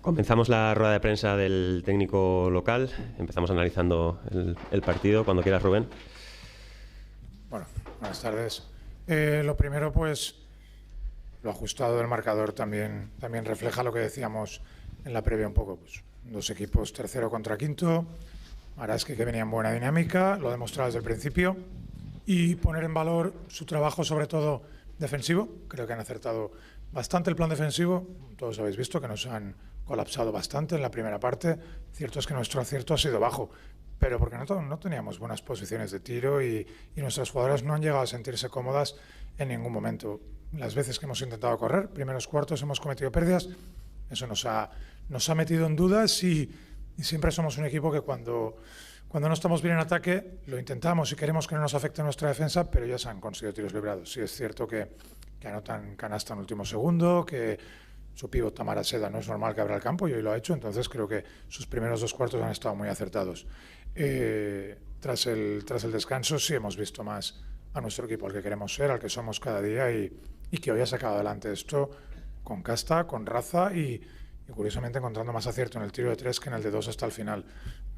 Comenzamos la rueda de prensa del técnico local. Empezamos analizando el partido. Cuando quieras, Rubén. Bueno, buenas tardes. Lo primero, pues, lo ajustado del marcador también refleja lo que decíamos en la previa un poco. Pues, dos equipos, tercero contra quinto. Araski, que venía en buena dinámica, lo ha demostrado desde el principio. Y poner en valor su trabajo, sobre todo defensivo. Creo que han acertado bastante el plan defensivo. Todos habéis visto que nos han colapsado bastante en la primera parte. Cierto es que nuestro acierto ha sido bajo, pero porque no teníamos buenas posiciones de tiro y nuestras jugadoras no han llegado a sentirse cómodas en ningún momento. Las veces que hemos intentado correr, primeros cuartos, hemos cometido pérdidas. Eso nos ha metido en dudas y siempre somos un equipo que cuando no estamos bien en ataque lo intentamos y queremos que no nos afecte nuestra defensa, pero ya se han conseguido tiros librados. Sí es cierto que anotan canasta en último segundo, que su pívot Tamara Seda no es normal que abra el campo y hoy lo ha hecho, entonces creo que sus primeros dos cuartos han estado muy acertados. Tras el descanso sí hemos visto más a nuestro equipo, al que queremos ser, al que somos cada día y que hoy ha sacado adelante esto con casta, con raza y curiosamente encontrando más acierto en el tiro de 3 que en el de 2 hasta el final.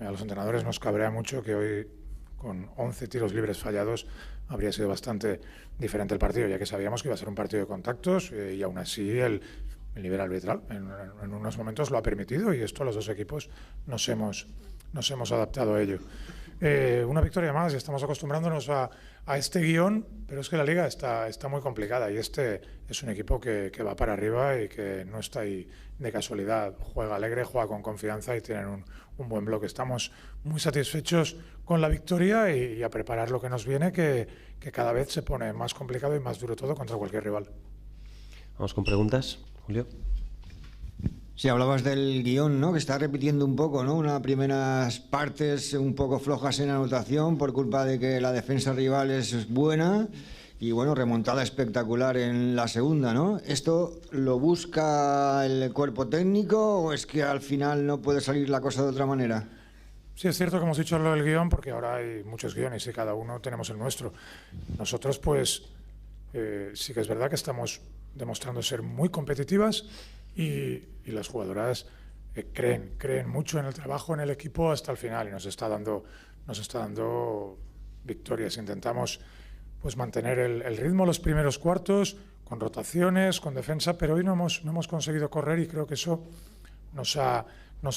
A los entrenadores nos cabrea mucho que hoy, con 11 tiros libres fallados, habría sido bastante diferente el partido, ya que sabíamos que iba a ser un partido de contactos y aún así el nivel arbitral en unos momentos lo ha permitido y esto los dos equipos nos hemos adaptado a ello. Una victoria más y estamos acostumbrándonos a este guión, pero es que la liga está muy complicada y este es un equipo que va para arriba y que no está ahí de casualidad. Juega alegre, juega con confianza y tienen un buen bloque. Estamos muy satisfechos con la victoria y a preparar lo que nos viene, que cada vez se pone más complicado y más duro todo contra cualquier rival. Vamos con preguntas. Julio. Si hablabas del guión, ¿no? Que está repitiendo un poco, ¿no? Unas primeras partes un poco flojas en anotación por culpa de que la defensa rival es buena y, bueno, remontada espectacular en la segunda, ¿no? ¿Esto lo busca el cuerpo técnico o es que al final no puede salir la cosa de otra manera? Sí, es cierto que hemos dicho lo del guión porque ahora hay muchos guiones y cada uno tenemos el nuestro. Nosotros, pues, sí que es verdad que estamos demostrando ser muy competitivas y las jugadoras creen mucho en el trabajo, en el equipo hasta el final y nos está dando victorias. Intentamos pues mantener el ritmo los primeros cuartos con rotaciones, con defensa, pero hoy no hemos conseguido correr y creo que eso nos ha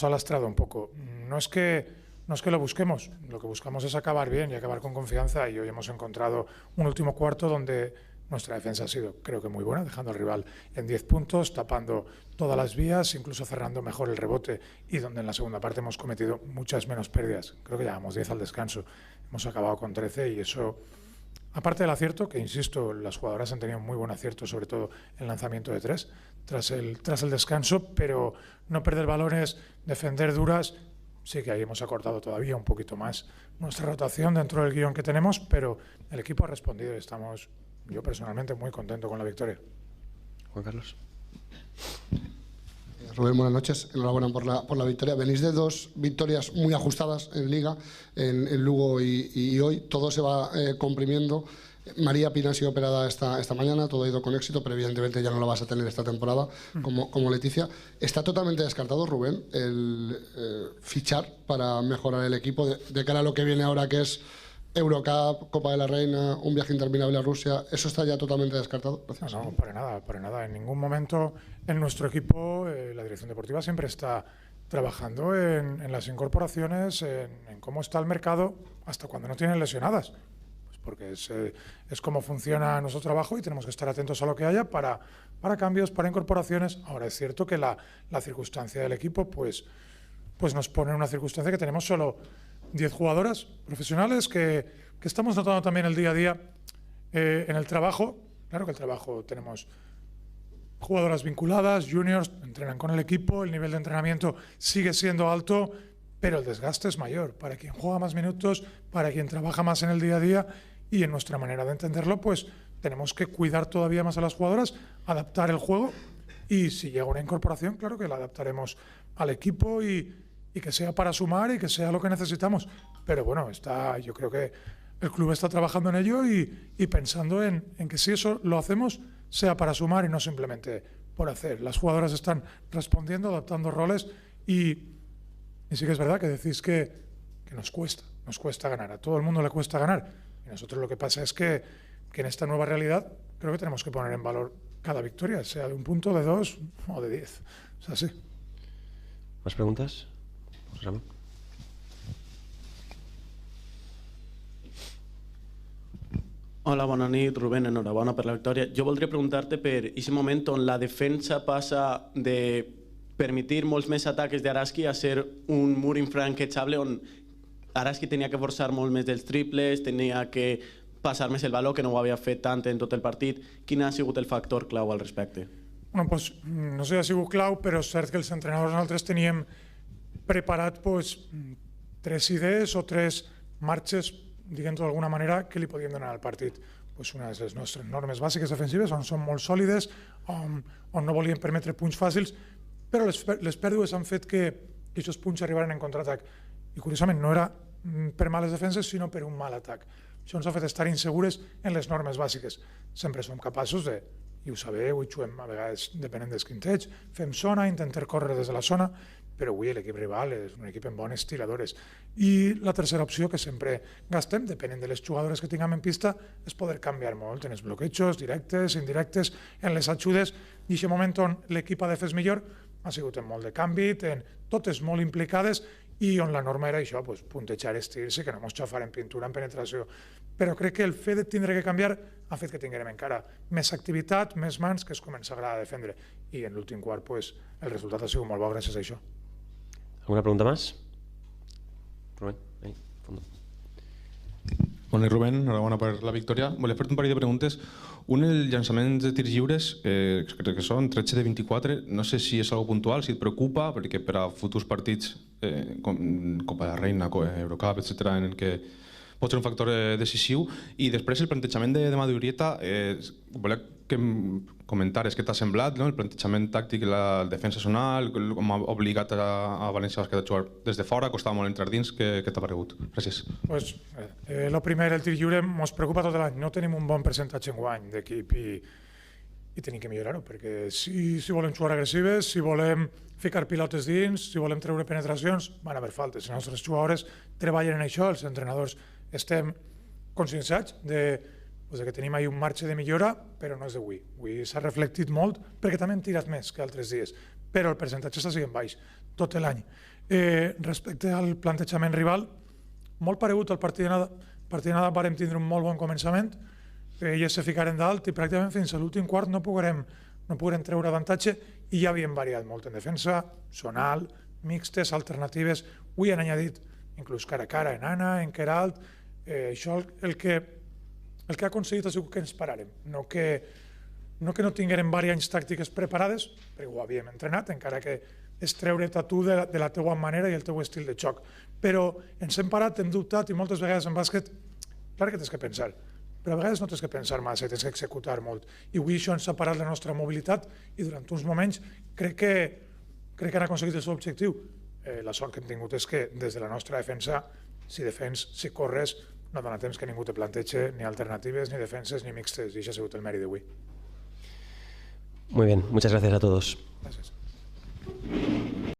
lastrado un poco. No es que lo busquemos, lo que buscamos es acabar bien y acabar con confianza y hoy hemos encontrado un último cuarto donde nuestra defensa ha sido, creo que muy buena, dejando al rival en 10 puntos, tapando todas las vías, incluso cerrando mejor el rebote y donde en la segunda parte hemos cometido muchas menos pérdidas. Creo que llevamos 10 al descanso, hemos acabado con 13 y eso, aparte del acierto, que insisto, las jugadoras han tenido muy buen acierto, sobre todo en lanzamiento de 3, tras el descanso, pero no perder balones, defender duras. Sí que ahí hemos acortado todavía un poquito más nuestra rotación dentro del guión que tenemos, pero el equipo ha respondido y estamos, yo personalmente, muy contento con la victoria. Juan Carlos. Rubén, buenas noches. Enhorabuena por la victoria. Venís de dos victorias muy ajustadas en Liga, en Lugo y hoy. Todo se va comprimiendo. María Pina ha sido operada esta mañana, todo ha ido con éxito, pero evidentemente ya no la vas a tener esta temporada como Leticia. ¿Está totalmente descartado, Rubén, el fichar para mejorar el equipo de cara a lo que viene ahora, que es Eurocup, Copa de la Reina, un viaje interminable a Rusia? ¿Eso está ya totalmente descartado? Gracias. No, para nada. En ningún momento en nuestro equipo la dirección deportiva siempre está trabajando en las incorporaciones, en cómo está el mercado hasta cuando no tienen lesionadas. Porque es como funciona nuestro trabajo y tenemos que estar atentos a lo que haya para cambios, para incorporaciones. Ahora es cierto que la circunstancia del equipo pues nos pone en una circunstancia que tenemos solo 10 jugadoras profesionales que estamos notando también el día a día en el trabajo. Claro que el trabajo tenemos jugadoras vinculadas, juniors, entrenan con el equipo, el nivel de entrenamiento sigue siendo alto, pero el desgaste es mayor para quien juega más minutos, para quien trabaja más en el día a día. Y en nuestra manera de entenderlo, pues tenemos que cuidar todavía más a las jugadoras, adaptar el juego y si llega una incorporación, claro que la adaptaremos al equipo y que sea para sumar y que sea lo que necesitamos. Pero bueno, yo creo que el club está trabajando en ello y pensando en que si eso lo hacemos, sea para sumar y no simplemente por hacer. Las jugadoras están respondiendo, adaptando roles y sí que es verdad que decís que nos cuesta ganar. A todo el mundo le cuesta ganar. Y nosotros lo que pasa es que en esta nueva realidad creo que tenemos que poner en valor cada victoria, sea de 1 punto, de 2 o de 10. Es así. ¿Más preguntas? Ramon. Hola, bona nit, Rubén, enhorabona per la victòria. Jo voldria preguntar-te per aquest moment on la defensa passa de permitir molts més atacs d'Araski a ser un mur infranquejable on Araski tenia que forçar molt més dels triples, tenia que passar més el valor, que no ho havia fet tant en tot el partit. Quin ha sigut el factor clau al respecte? Bueno, pues, no sé si ha sigut clau, però és cert que els entrenadors nosaltres teníem preparat 3 idees o 3 marxes, diguem-ho d'alguna manera, que li podíem donar al partit. Una de les nostres normes bàsiques defensives, on són molt sòlides, on no volíem permetre punts fàcils, però les pèrdues han fet que aquests punts arribaren en contraatac. I curiosament no era per males defenses, sinó per un mal atac. Això ens ha fet estar insegures en les normes bàsiques. Sempre som capaços de, i ho sabeu, i juguem a vegades depenent dels quintets, fem zona, intentem córrer des de la zona, però avui l'equip rival és un equip amb bones tiradores. I la tercera opció que sempre gastem, depenent de les jugadores que tinguem en pista, és poder canviar molt en els bloquejos, directes, indirectes, en les ajudes, i aquest moment on l'equip ha de fer millor ha sigut en molt de canvi, en totes molt implicades, i on la norma era això, puntejar estirs i que no mos xafaren pintura en penetració. Però crec que el fet de tindre que canviar ha fet que tinguem encara més activitat, més mans, que es començarà a defendre. I en l'últim quart el resultat ha sigut molt bo gràcies a això. ¿Alguna pregunta más? Rubén, ahí, fondo. Bona nit, Rubén, enhorabona per la victòria. Volia fer-te un parell de preguntes. Un, el llançament de tirs lliures, crec que són 13 de 24, no sé si és algo puntual, si et preocupa, perquè per a futurs partits, com Copa de la Reina, Eurocup, etc., en el que pot ser un factor decisiu. I després el plantejament de Madurieta, volia que em comentares què t'ha semblat, el plantejament tàctic i la defensa zonal, com ha obligat a València Bàsquet a jugar des de fora, costava molt entrar dins, què t'ha paregut? Gràcies. El primer, el tir lliure, ens preocupa tot l'any. No tenim un bon percentatge en guany d'equip i tenim que millorar-ho, perquè si volem jugar agressives, si volem ficar pilotes dins, si volem treure penetracions, van haver faltes. Els nostres jugadors treballen en això, els entrenadors estem conscienciats que tenim ahir un marge de millora, però no és d'avui. Avui s'ha reflectit molt perquè també hem tirat més que altres dies, però el percentatge està sent baix tot l'any. Respecte al plantejament rival, molt paregut al partit d'anada vam tindre un molt bon començament, ells se ficaren dalt i pràcticament fins a l'últim quart no poguérem treure avantatge i ja havíem variat molt en defensa, zonal, mixtes, alternatives. Avui han añadit inclús cara a cara en Anna, en Queralt. Això el que ha aconseguit ha sigut que ens paràrem, no que no tinguérem variants tàctiques preparades, perquè ho havíem entrenat, encara que és treure't a tu de la teua manera i el teu estil de joc. Però ens hem parat, hem dubtat i moltes vegades en bàsquet, clar que tens que pensar, però a vegades no tens que pensar massa, tens que executar molt. I avui això ens ha parat la nostra mobilitat i durant uns moments crec que han aconseguit el seu objectiu. La sort que hem tingut és que des de la nostra defensa, si corres, no dona temps que ningú te plantege ni alternatives, ni defenses, ni mixtes, i això ha sigut el mèrit d'avui. Muy bien, muchas gracias a todos. Gràcies.